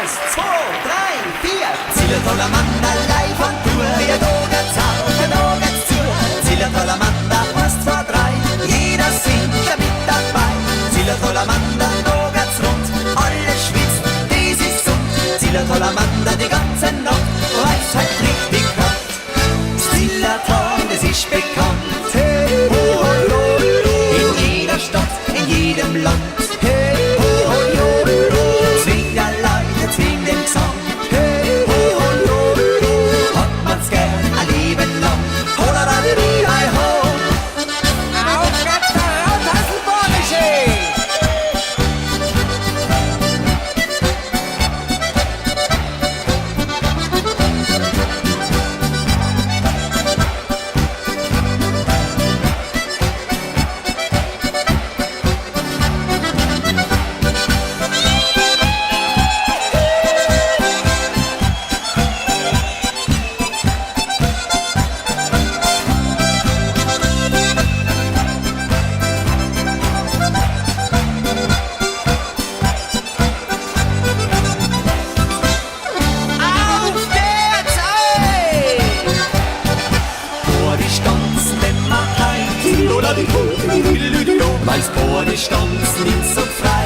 Eins, zwei, drei, vier. Zille toller Mann, allein von Tour. Wir dogen's auf, wir dogen's zu. Zille toller Mann, da passt vor drei. Jeder singt ja mit dabei. Zille toller Mann, da dogen's rund. Alle schwitzt, dies ist Sund. Zille toller Mann, da die ganze Nacht. Weiß halt richtig Kraft. Zillertal, das ist bekannt. Hey, ho, ho, ho. In jeder Stadt, in jedem Land. Hey, ho, ho, ho. Zwing der Leute, zwing den Gesang. Hey, ho, ho, ho. Hat man's gern ein Leben lang. Ho, la, la, di, di, hi, ho. Auf geht's der Rauthasselbohrische! Auf geht's, ey! Vor die Stanzen, wenn man heim. Weil's vor die Stanzen nicht so frei.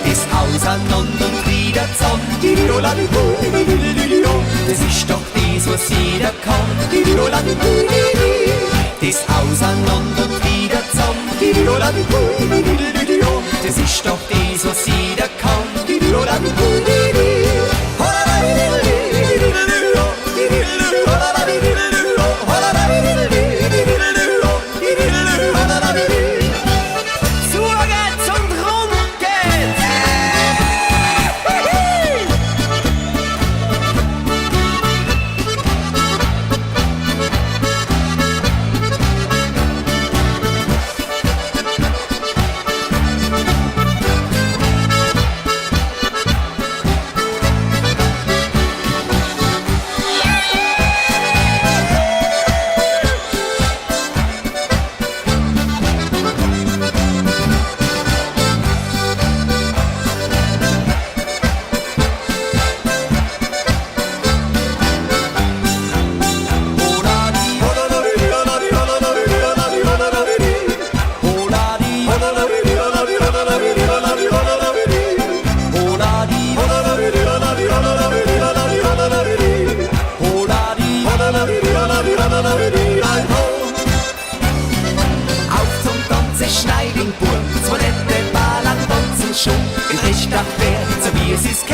Das auseinander und wieder zusammen. Das ist doch das, was jeder kann. Das auseinander und wieder zusammen. Das ist doch das, was jeder kann. Zu geht's und rund geht's! Auf zum Tanzen, Schneiding, Burm, zwei nette Ballern tanzen schon. In Richtach fährt, so wie es ist,